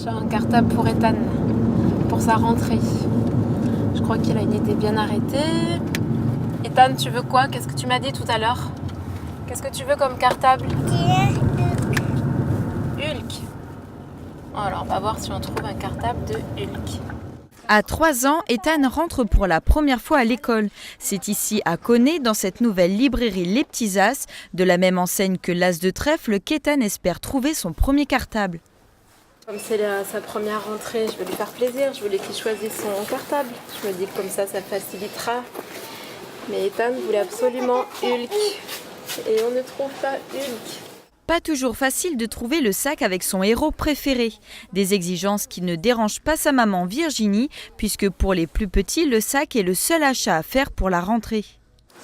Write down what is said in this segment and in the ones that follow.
Un cartable pour Ethan, pour sa rentrée. Je crois qu'il a une idée bien arrêtée. Ethan, tu veux quoi? Qu'est-ce que tu m'as dit tout à l'heure? Qu'est-ce que tu veux comme cartable? Hulk. Alors, on va voir si on trouve un cartable de Hulk. À 3 ans, Ethan rentre pour la première fois à l'école. C'est ici, à Caunet, dans cette nouvelle librairie Les Petits As, de la même enseigne que l'As de trèfle, qu'Ethan espère trouver son premier cartable. Comme c'est sa première rentrée, je veux lui faire plaisir, je voulais qu'il choisisse son cartable. Je me dis que comme ça facilitera. Mais Ethan voulait absolument Hulk. Et on ne trouve pas Hulk. Pas toujours facile de trouver le sac avec son héros préféré. Des exigences qui ne dérangent pas sa maman Virginie, puisque pour les plus petits, le sac est le seul achat à faire pour la rentrée.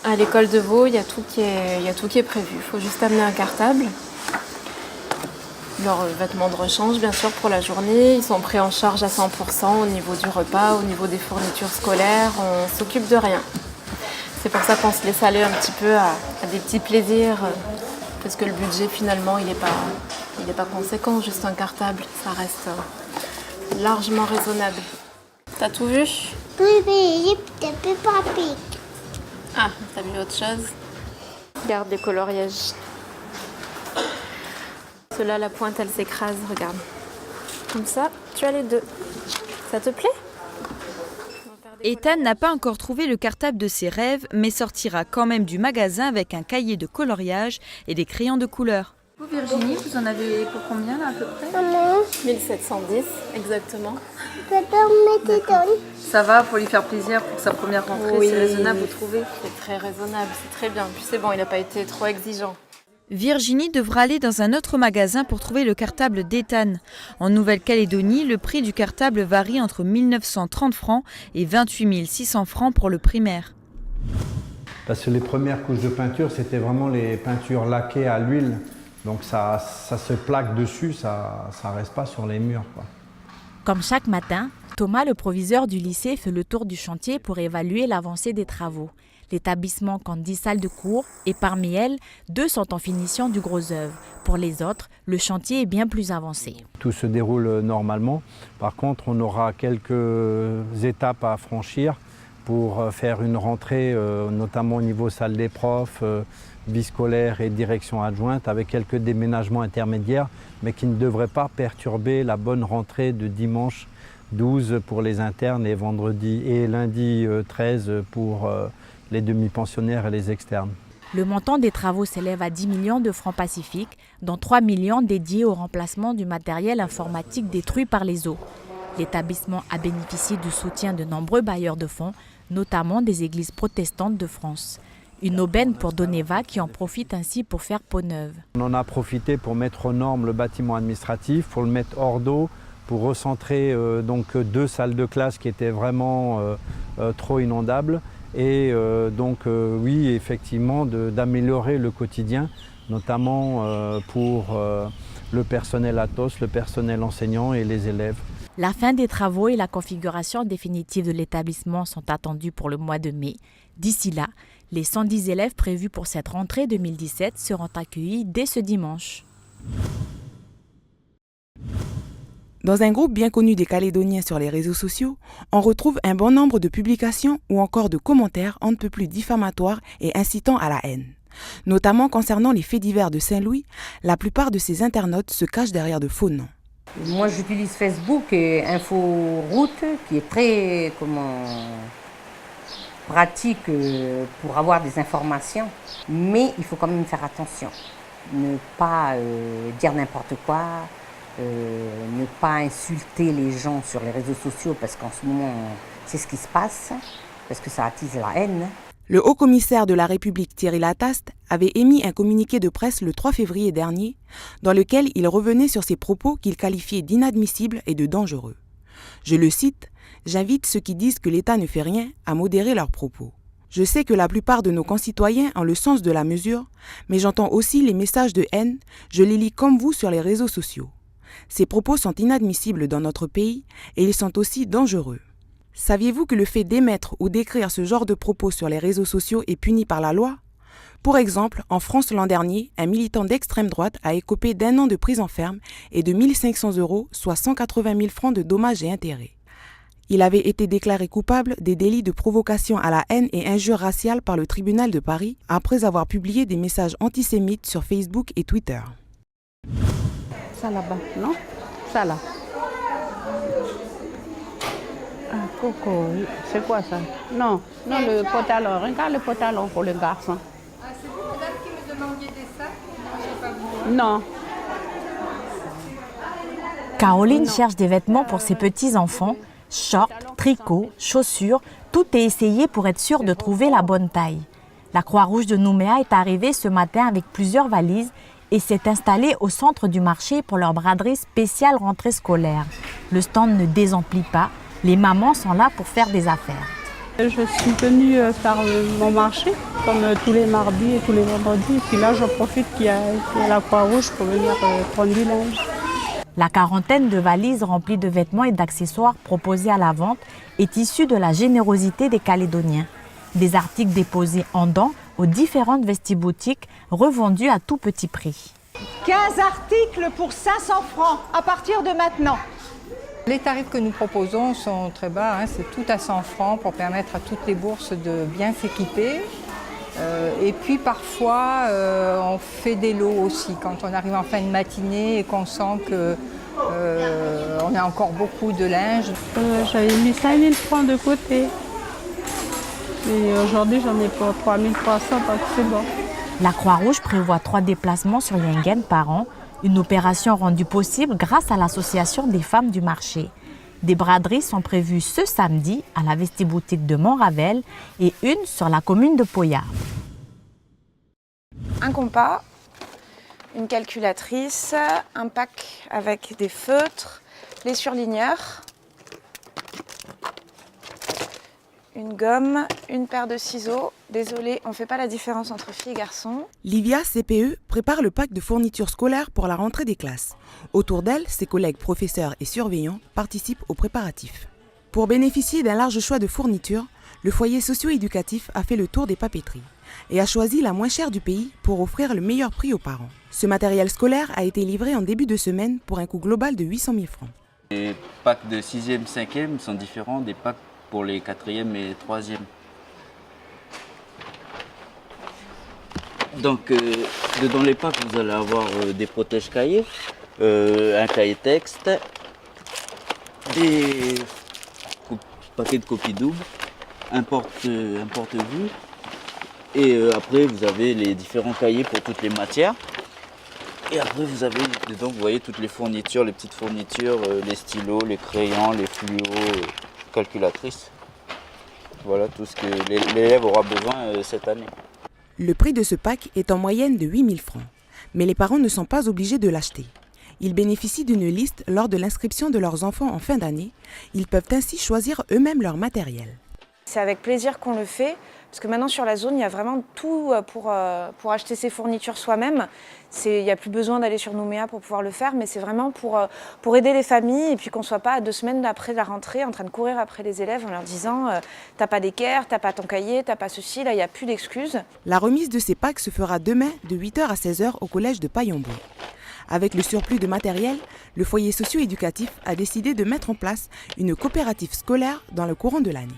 À l'école de Vaud, il y a tout qui est prévu. Il faut juste amener un cartable. Leurs vêtements de rechange, bien sûr, pour la journée. Ils sont pris en charge à 100% au niveau du repas, au niveau des fournitures scolaires. On ne s'occupe de rien. C'est pour ça qu'on se laisse aller un petit peu à des petits plaisirs. Parce que le budget, finalement, il n'est pas conséquent. Juste un cartable, ça reste largement raisonnable. T'as tout vu? Oui, t'as pas pique. Ah, t'as vu autre chose? Regarde les coloriages. Cela, la pointe, elle s'écrase, regarde. Comme ça, tu as les deux. Ça te plaît? Ethan n'a pas encore trouvé le cartable de ses rêves, mais sortira quand même du magasin avec un cahier de coloriage et des crayons de couleur. Vous, Virginie, vous en avez pour combien là, à peu près? Maman, 1710, exactement. papa, me donne. Ça va pour lui faire plaisir pour sa première rentrée, Oui. c'est raisonnable, vous trouvez? C'est très raisonnable, c'est très bien. Puis c'est bon, il n'a pas été trop exigeant. Virginie devra aller dans un autre magasin pour trouver le cartable d'Ethan. En Nouvelle-Calédonie, le prix du cartable varie entre 1930 francs et 28 600 francs pour le primaire. Parce que les premières couches de peinture, c'était vraiment les peintures laquées à l'huile. Donc ça se plaque dessus, ça ne reste pas sur les murs, quoi. Comme chaque matin, Thomas, le proviseur du lycée, fait le tour du chantier pour évaluer l'avancée des travaux. L'établissement compte 10 salles de cours et parmi elles, 2 sont en finition du gros œuvre. Pour les autres, le chantier est bien plus avancé. Tout se déroule normalement. Par contre, on aura quelques étapes à franchir pour faire une rentrée, notamment au niveau salle des profs, vie scolaire et direction adjointe, avec quelques déménagements intermédiaires, mais qui ne devraient pas perturber la bonne rentrée de dimanche 12 pour les internes et vendredi et lundi 13 pour les demi-pensionnaires et les externes. Le montant des travaux s'élève à 10 millions de francs pacifiques, dont 3 millions dédiés au remplacement du matériel informatique détruit par les eaux. L'établissement a bénéficié du soutien de nombreux bailleurs de fonds, notamment des églises protestantes de France. Une aubaine pour Doneva qui en profite ainsi pour faire peau neuve. On en a profité pour mettre aux normes le bâtiment administratif, pour le mettre hors d'eau, pour recentrer donc 2 salles de classe qui étaient vraiment trop inondables. Et oui, effectivement, d'améliorer le quotidien, notamment pour le personnel ATOS, le personnel enseignant et les élèves. La fin des travaux et la configuration définitive de l'établissement sont attendues pour le mois de mai. D'ici là, les 110 élèves prévus pour cette rentrée 2017 seront accueillis dès ce dimanche. Dans un groupe bien connu des Calédoniens sur les réseaux sociaux, on retrouve un bon nombre de publications ou encore de commentaires on ne peut plus diffamatoires et incitant à la haine. Notamment concernant les faits divers de Saint-Louis, la plupart de ces internautes se cachent derrière de faux noms. Moi, j'utilise Facebook et InfoRoute, qui est très pratique pour avoir des informations. Mais il faut quand même faire attention. Ne pas dire n'importe quoi, ne pas insulter les gens sur les réseaux sociaux, parce qu'en ce moment, c'est ce qui se passe, parce que ça attise la haine. Le haut-commissaire de la République Thierry Lataste avait émis un communiqué de presse le 3 février dernier dans lequel il revenait sur ses propos qu'il qualifiait d'inadmissibles et de dangereux. Je le cite, « J'invite ceux qui disent que l'État ne fait rien à modérer leurs propos. Je sais que la plupart de nos concitoyens ont le sens de la mesure, mais j'entends aussi les messages de haine, je les lis comme vous sur les réseaux sociaux. Ces propos sont inadmissibles dans notre pays et ils sont aussi dangereux. Saviez-vous que le fait d'émettre ou d'écrire ce genre de propos sur les réseaux sociaux est puni par la loi ? Pour exemple, en France l'an dernier, un militant d'extrême droite a écopé d'1 an de prison ferme et de 1 500 €, soit 180 000 francs de dommages et intérêts. Il avait été déclaré coupable des délits de provocation à la haine et injure raciale par le tribunal de Paris après avoir publié des messages antisémites sur Facebook et Twitter. Ça là-bas, non? Ça là. Ah, coco, c'est quoi ça? Non, non, le pantalon. Regarde le pantalon pour le garçon. Ah, c'est vous, madame, qui me demandiez des sacs? Non, c'est pas vous. Non. Caroline cherche des vêtements pour ses petits-enfants. Shorts, tricots, chaussures, tout est essayé pour être sûr de trouver la bonne taille. La Croix-Rouge de Nouméa est arrivée ce matin avec plusieurs valises et s'est installée au centre du marché pour leur braderie spéciale rentrée scolaire. Le stand ne désemplit pas, les mamans sont là pour faire des affaires. Je suis venue faire mon marché, comme tous les mardis et tous les vendredis. Et puis là, j'en profite qu'il y a la Croix-Rouge pour venir prendre du linge. La quarantaine de valises remplies de vêtements et d'accessoires proposés à la vente est issue de la générosité des Calédoniens. Des articles déposés en dents aux différentes vestiboutiques revendus à tout petit prix. 15 articles pour 500 francs à partir de maintenant. Les tarifs que nous proposons sont très bas, hein, c'est tout à 100 francs pour permettre à toutes les bourses de bien s'équiper. Et puis parfois, on fait des lots aussi quand on arrive en fin de matinée et qu'on sent qu'on a encore beaucoup de linge. J'avais mis 5 000 francs de côté. Et aujourd'hui, j'en ai pour 3 300, donc c'est bon. La Croix-Rouge prévoit 3 déplacements sur Yengen par an, une opération rendue possible grâce à l'association des femmes du marché. Des braderies sont prévues ce samedi à la vestiboutique de Montravel et une sur la commune de Poyard. Un compas, une calculatrice, un pack avec des feutres, les surligneurs, une gomme, une paire de ciseaux. Désolée, on ne fait pas la différence entre filles et garçons. Livia, CPE, prépare le pack de fournitures scolaires pour la rentrée des classes. Autour d'elle, ses collègues professeurs et surveillants participent aux préparatifs. Pour bénéficier d'un large choix de fournitures, le foyer socio-éducatif a fait le tour des papeteries et a choisi la moins chère du pays pour offrir le meilleur prix aux parents. Ce matériel scolaire a été livré en début de semaine pour un coût global de 800 000 francs. Les packs de 6e, 5e sont différents des packs pour les 4e et 3e. Donc, dans les packs, vous allez avoir des protèges cahiers, un cahier texte, des paquets de copies doubles, un porte-vue, et après, vous avez les différents cahiers pour toutes les matières. Et après, vous avez dedans, vous voyez toutes les fournitures, les petites fournitures, les stylos, les crayons, les fluos, calculatrices. Voilà tout ce que l'élève aura besoin cette année. Le prix de ce pack est en moyenne de 8 000 francs, mais les parents ne sont pas obligés de l'acheter. Ils bénéficient d'une liste lors de l'inscription de leurs enfants en fin d'année. Ils peuvent ainsi choisir eux-mêmes leur matériel. C'est avec plaisir qu'on le fait, parce que maintenant sur la zone, il y a vraiment tout pour acheter ses fournitures soi-même. Il n'y a plus besoin d'aller sur Nouméa pour pouvoir le faire, mais c'est vraiment pour aider les familles et puis qu'on ne soit pas à 2 semaines après la rentrée en train de courir après les élèves en leur disant « t'as pas d'équerre, t'as pas ton cahier, t'as pas ceci, là il n'y a plus d'excuses ». La remise de ces packs se fera demain de 8h à 16h au collège de Paillombo. Avec le surplus de matériel, le foyer socio-éducatif a décidé de mettre en place une coopérative scolaire dans le courant de l'année.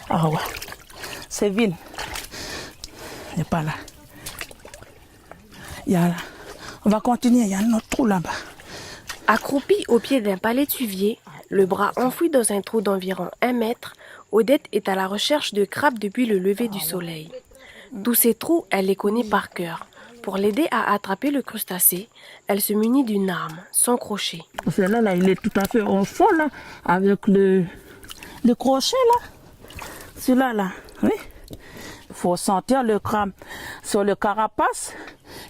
Ah ouais, c'est vide. Il n'est pas là. Il y a là. On va continuer, il y a un autre trou là-bas. Accroupie au pied d'un palétuvier, le bras enfoui dans un trou d'environ 1 mètre, Odette est à la recherche de crabes depuis le lever du soleil. Tous ces trous, elle les connaît par cœur. Pour l'aider à attraper le crustacé, elle se munit d'une arme, son crochet. Celui-là, là, il est tout à fait en fond, là, avec le crochet, là. Celui-là, là, oui. Il faut sentir le crabe sur le carapace,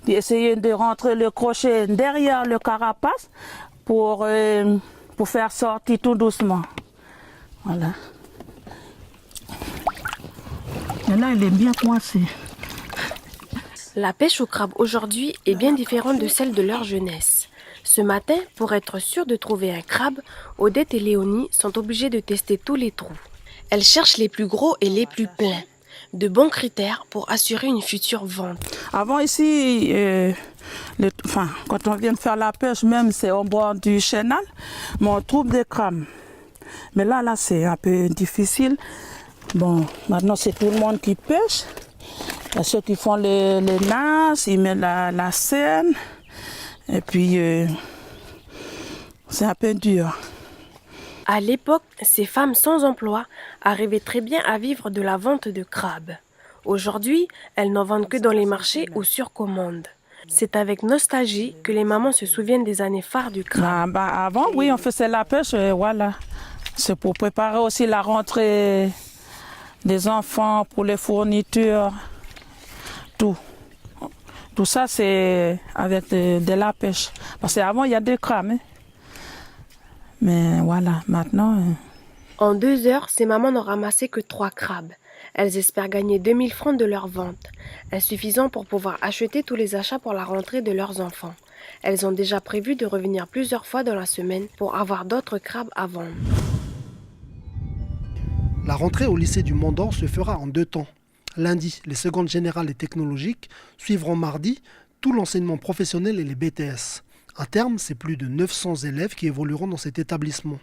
puis essayer de rentrer le crochet derrière le carapace pour pour faire sortir tout doucement. Voilà. Et là, il est bien coincé. La pêche au crabe aujourd'hui est bien différente de celle de leur jeunesse. Ce matin, pour être sûr de trouver un crabe, Odette et Léonie sont obligées de tester tous les trous. Elles cherchent les plus gros et les plus pleins. De bons critères pour assurer une future vente. Avant ici, quand on vient de faire la pêche, même c'est au bord du chenal, mais on trouve des crabes. Mais là c'est un peu difficile. Bon, maintenant c'est tout le monde qui pêche. Il y a ceux qui font les nasses, ils mettent la seine. Et puis, c'est un peu dur. À l'époque, ces femmes sans emploi arrivaient très bien à vivre de la vente de crabes. Aujourd'hui, elles n'en vendent que dans les marchés ou sur commande. C'est avec nostalgie que les mamans se souviennent des années phares du crabe. Avant, oui, on faisait la pêche, voilà. C'est pour préparer aussi la rentrée des enfants, pour les fournitures, tout. Tout ça, c'est avec de la pêche. Parce qu'avant, il y a des crabes. Hein. Mais voilà, maintenant... En 2 heures, ces mamans n'ont ramassé que 3 crabes. Elles espèrent gagner 2000 francs de leur vente, insuffisant pour pouvoir acheter tous les achats pour la rentrée de leurs enfants. Elles ont déjà prévu de revenir plusieurs fois dans la semaine pour avoir d'autres crabes à vendre. La rentrée au lycée du Mont d'Or se fera en 2 temps. Lundi, les secondes générales et technologiques suivront mardi tout l'enseignement professionnel et les BTS. À terme, c'est plus de 900 élèves qui évolueront dans cet établissement.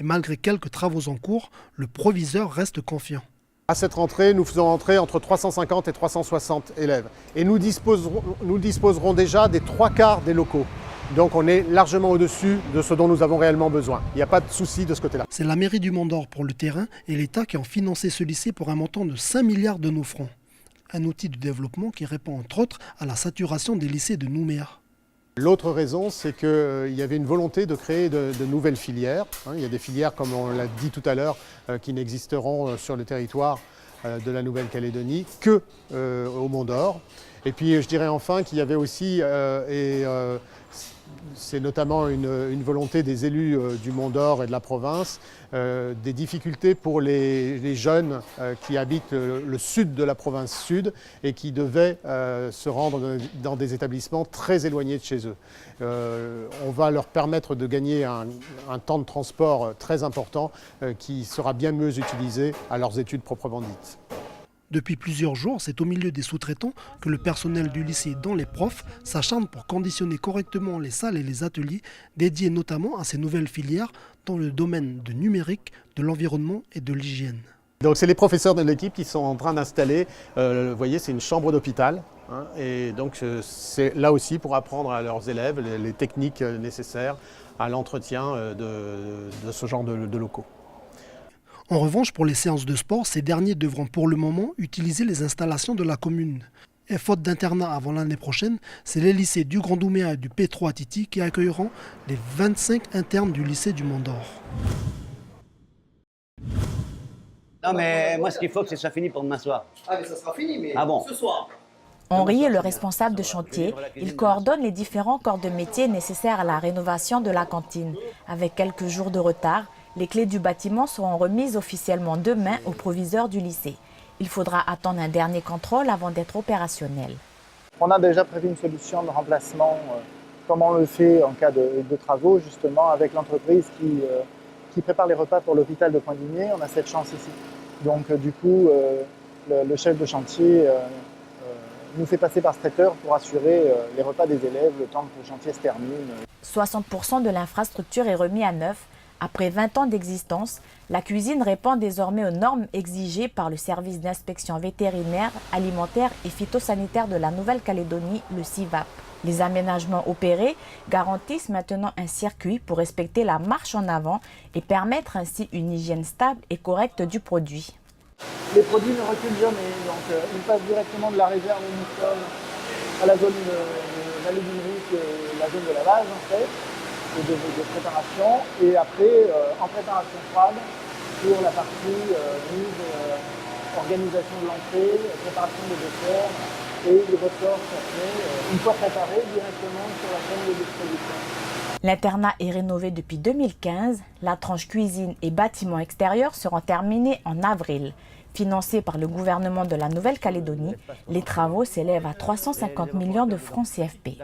Et malgré quelques travaux en cours, le proviseur reste confiant. À cette rentrée, nous faisons entrer entre 350 et 360 élèves. Et nous disposerons déjà des 3/4 des locaux. Donc on est largement au-dessus de ce dont nous avons réellement besoin. Il n'y a pas de souci de ce côté-là. C'est la mairie du Mont d'Or pour le terrain et l'État qui ont financé ce lycée pour un montant de 5 milliards de nos francs. Un outil de développement qui répond entre autres à la saturation des lycées de Nouméa. L'autre raison, c'est qu'il y avait une volonté de créer de nouvelles filières. Il y a des filières, comme on l'a dit tout à l'heure, qui n'existeront sur le territoire de la Nouvelle-Calédonie qu'au Mont d'Or. Et puis je dirais enfin qu'il y avait aussi, c'est notamment une volonté des élus du Mont d'Or et de la province, des difficultés pour les jeunes qui habitent le sud de la province sud et qui devaient se rendre dans des établissements très éloignés de chez eux. On va leur permettre de gagner un temps de transport très important qui sera bien mieux utilisé à leurs études proprement dites. Depuis plusieurs jours, c'est au milieu des sous-traitants que le personnel du lycée, dont les profs, s'acharne pour conditionner correctement les salles et les ateliers dédiés notamment à ces nouvelles filières dans le domaine du numérique, de l'environnement et de l'hygiène. Donc c'est les professeurs de l'équipe qui sont en train d'installer, vous voyez, c'est une chambre d'hôpital. Et donc c'est là aussi pour apprendre à leurs élèves les techniques nécessaires à l'entretien de ce genre de locaux. En revanche, pour les séances de sport, ces derniers devront pour le moment utiliser les installations de la commune. Et faute d'internat avant l'année prochaine, c'est les lycées du Grand Nouméa et du P3 à Titi qui accueilleront les 25 internes du lycée du Mont d'Or. Non mais moi ce qu'il faut c'est que ça finisse pour demain soir. Ah mais ça sera fini, mais bon. Ce soir. Henri est le responsable de chantier. Il coordonne les différents corps de métier nécessaires à la rénovation de la cantine. Avec quelques jours de retard, les clés du bâtiment seront remises officiellement demain au proviseur du lycée. Il faudra attendre un dernier contrôle avant d'être opérationnel. On a déjà prévu une solution de remplacement, comme on le fait en cas de travaux, justement, avec l'entreprise qui prépare les repas pour l'hôpital de Pointe-Digné. On a cette chance ici. Donc, du coup, le chef de chantier nous fait passer par ce traiteur pour assurer les repas des élèves le temps que le chantier se termine. 60% de l'infrastructure est remis à neuf. Après 20 ans d'existence, la cuisine répond désormais aux normes exigées par le service d'inspection vétérinaire, alimentaire et phytosanitaire de la Nouvelle-Calédonie, le CIVAP. Les aménagements opérés garantissent maintenant un circuit pour respecter la marche en avant et permettre ainsi une hygiène stable et correcte du produit. Les produits ne reculent jamais, donc ils passent directement de la réserve au moussol à la zone de la légumerie, la zone de lavage en fait. De préparation et après en préparation froide pour la partie mise, organisation de l'entrée, préparation des desserts et le ressort après une fois préparé directement sur la chaîne de distribution. L'internat est rénové depuis 2015. La tranche cuisine et bâtiments extérieurs seront terminés en avril. Financés par le gouvernement de la Nouvelle-Calédonie, les travaux s'élèvent à 350 millions de francs CFP.